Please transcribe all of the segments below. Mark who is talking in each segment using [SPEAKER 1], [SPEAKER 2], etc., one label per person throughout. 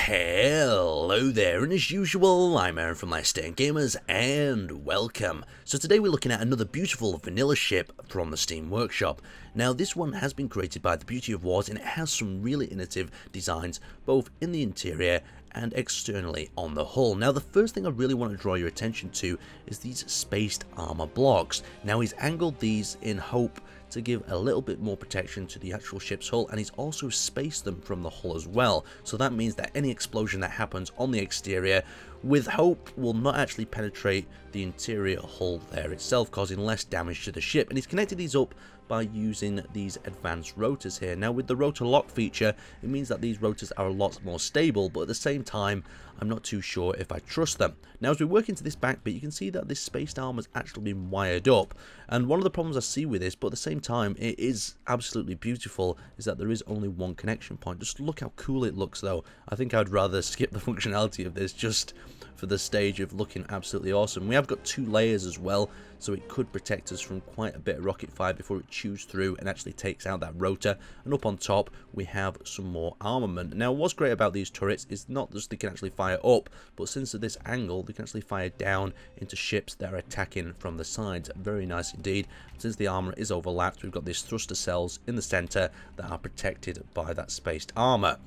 [SPEAKER 1] Hello there, and as usual, I'm Aaron from Last Stand Gamers, and welcome. So today we're looking at another beautiful vanilla ship from the Steam Workshop. Now this one has been created by the Beauty of Wars, and it has some really innovative designs, both in the interior and externally on the hull. Now the first thing I really want to draw your attention to is these spaced armor blocks. Now he's angled these in hope to give a little bit more protection to the actual ship's hull, and he's also spaced them from the hull as well. So that means that any explosion that happens on the exterior, with hope, will not actually penetrate the interior hull there itself, causing less damage to the ship. And he's connected these up by using these advanced rotors here. Now with the rotor lock feature, it means that these rotors are a lot more stable, but at the same time I'm not too sure if I trust them. Now as we work into this back bit, you can see that this spaced armor has actually been wired up, and one of the problems I see with this, but at the same time it is absolutely beautiful, is that there is only one connection point. Just look how cool it looks though. I think I'd rather skip the functionality of this just for the stage of looking absolutely awesome. We have got two layers as well, so it could protect us from quite a bit of rocket fire before it chews through and actually takes out that rotor. And up on top we have some more armament. Now what's great about these turrets is not just they can actually fire up, but since at this angle they can actually fire down into ships that are attacking from the sides. Very nice indeed. Since the armor is overlapped, we've got these thruster cells in the center that are protected by that spaced armor.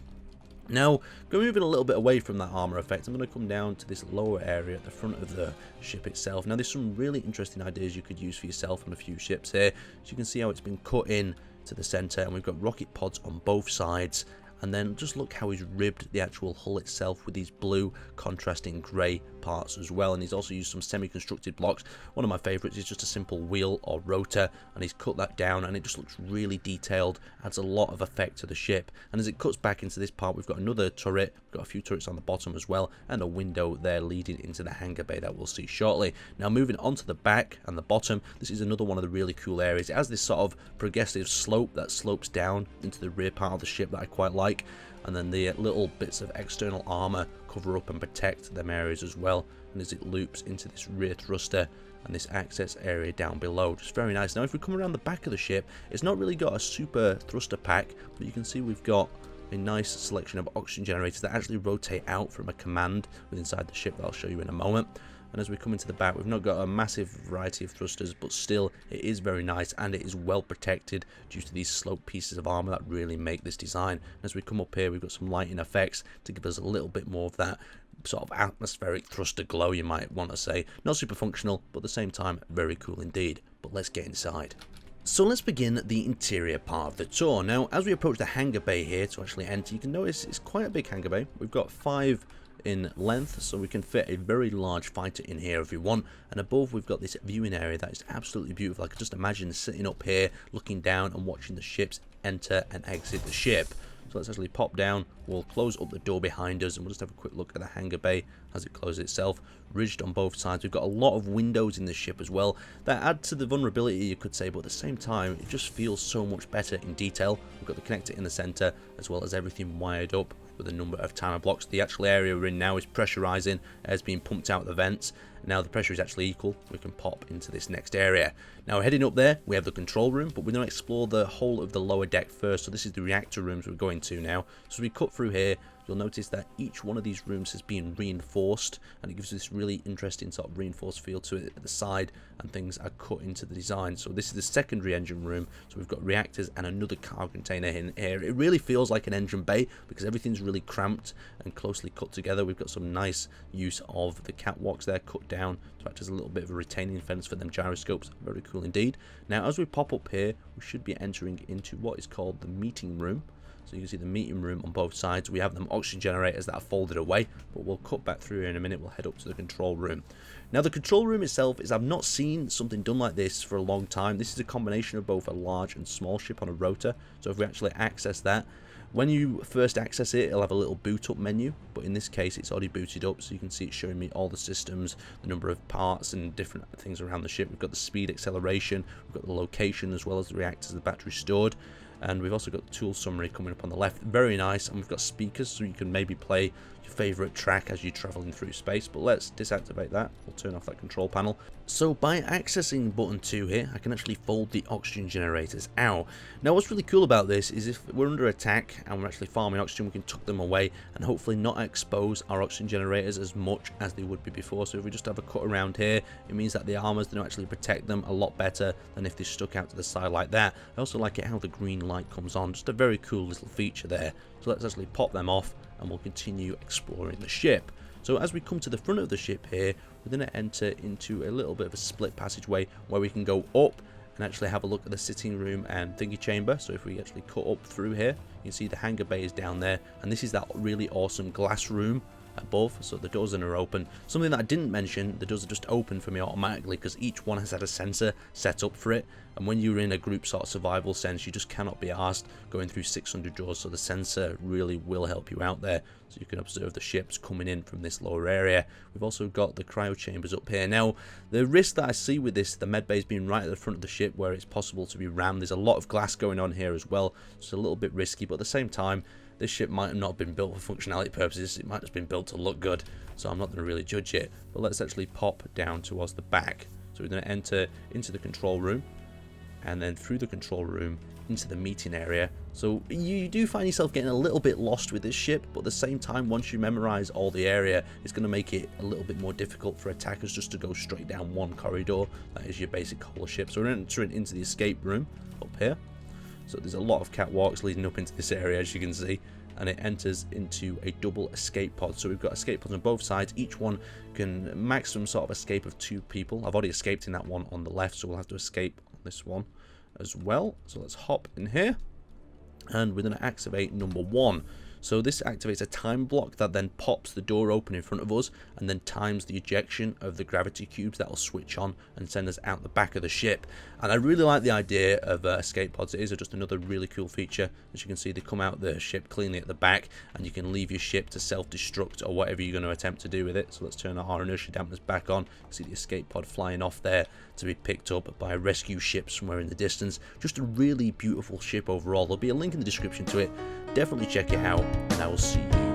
[SPEAKER 1] Now, moving a little bit away from that armor effect, I'm going to come down to this lower area at the front of the ship itself. Now, there's some really interesting ideas you could use for yourself on a few ships here. So you can see how it's been cut in to the center, and we've got rocket pods on both sides. And then just look how he's ribbed the actual hull itself with these blue contrasting grey parts as well. And he's also used some semi-constructed blocks. One of my favourites is just a simple wheel or rotor, and he's cut that down and it just looks really detailed, adds a lot of effect to the ship. And as it cuts back into this part, we've got another turret, we've got a few turrets on the bottom as well, and a window there leading into the hangar bay that we'll see shortly. Now moving on to the back and the bottom, this is another one of the really cool areas. It has this sort of progressive slope that slopes down into the rear part of the ship that I quite like. And then the little bits of external armor cover up and protect them areas as well, and as it loops into this rear thruster and this access area down below, just very nice. Now if we come around the back of the ship, it's not really got a super thruster pack, but you can see we've got a nice selection of oxygen generators that actually rotate out from a command within inside the ship that I'll show you in a moment. And as we come into the back, we've not got a massive variety of thrusters, but still it is very nice, and it is well protected due to these sloped pieces of armor that really make this design. And as we come up here, we've got some lighting effects to give us a little bit more of that sort of atmospheric thruster glow, you might want to say. Not super functional, but at the same time very cool indeed. But let's get inside. So let's begin the interior part of the tour. Now as we approach the hangar bay here to actually enter, you can notice it's quite a big hangar bay. We've got 5 in length, so we can fit a very large fighter in here if we want. And above we've got this viewing area that is absolutely beautiful. I could just imagine sitting up here looking down and watching the ships enter and exit the ship. So let's actually pop down, we'll close up the door behind us, and we'll just have a quick look at the hangar bay as it closes itself. Ridged on both sides, we've got a lot of windows in the ship as well that add to the vulnerability, you could say, but at the same time it just feels so much better in detail. We've got the connector in the center as well as everything wired up with a number of timer blocks. The actual area we're in now is pressurizing, as being pumped out the vents. Now the pressure is actually equal, we can pop into this next area. Now heading up there we have the control room, but we're going to explore the whole of the lower deck first. So this is the reactor rooms we're going to now. So as we cut through here, you'll notice that each one of these rooms has been reinforced, and it gives this really interesting sort of reinforced feel to it at the side, and things are cut into the design. So this is the secondary engine room, so we've got reactors and another cargo container in here. It really feels like an engine bay because everything's really cramped and closely cut together. We've got some nice use of the catwalks there cut down to act as a little bit of a retaining fence for them gyroscopes. Very cool indeed. Now as we pop up here, we should be entering into what is called the meeting room. So you can see the meeting room on both sides. We have them oxygen generators that are folded away, but we'll cut back through here in a minute. We'll head up to the control room. Now the control room itself is, I've not seen something done like this for a long time. This is a combination of both a large and small ship on a rotor. So if we actually access that, when you first access it, it'll have a little boot up menu, but in this case it's already booted up, so you can see it's showing me all the systems, the number of parts and different things around the ship. We've got the speed, acceleration, we've got the location as well as the reactors, the battery stored. And we've also got the tool summary coming up on the left, very nice. And we've got speakers, so you can maybe play your favorite track as you're traveling through space. But let's deactivate that. We'll turn off that control panel. So by accessing button 2 here, I can actually fold the oxygen generators out. Now what's really cool about this is if we're under attack and we're actually farming oxygen, we can tuck them away and hopefully not expose our oxygen generators as much as they would be before. So if we just have a cut around here, it means that the armors don't actually protect them a lot better than if they stuck out to the side like that. I also like it how the green light comes on, just a very cool little feature there. So let's actually pop them off and we'll continue exploring the ship. So as we come to the front of the ship here, we're going to enter into a little bit of a split passageway where we can go up and actually have a look at the sitting room and thingy chamber. So if we actually cut up through here, you can see the hangar bay is down there, and this is that really awesome glass room above, so the doors are open. Something that I didn't mention, the doors are just open for me automatically because each one has had a sensor set up for it, and when you're in a group sort of survival sense, you just cannot be asked going through 600 doors, so the sensor really will help you out there, so you can observe the ships coming in from this lower area. We've also got the cryo chambers up here. Now the risk that I see with this, the med bay being right at the front of the ship where it's possible to be rammed, there's a lot of glass going on here as well, so it's a little bit risky, but at the same time this ship might have not been built for functionality purposes, it might have just been built to look good, so I'm not going to really judge it. But let's actually pop down towards the back. So we're going to enter into the control room, and then through the control room into the meeting area. So you do find yourself getting a little bit lost with this ship, but at the same time, once you memorize all the area, it's going to make it a little bit more difficult for attackers just to go straight down one corridor. That is your basic whole ship. So we're entering into the escape room up here. So there's a lot of catwalks leading up into this area, as you can see, and it enters into a double escape pod. So we've got escape pods on both sides. Each one can maximum sort of escape of 2 people. I've already escaped in that one on the left, so we'll have to escape on this one as well. So let's hop in here, and we're going to activate number 1. So this activates a time block that then pops the door open in front of us and then times the ejection of the gravity cubes that will switch on and send us out the back of the ship. And I really like the idea of escape pods. It is just another really cool feature. As you can see, they come out the ship cleanly at the back, and you can leave your ship to self-destruct or whatever you're going to attempt to do with it. So let's turn our inertia dampeners back on. See the escape pod flying off there to be picked up by a rescue ship somewhere in the distance. Just a really beautiful ship overall. There'll be a link in the description to it. Definitely check it out, and I will see you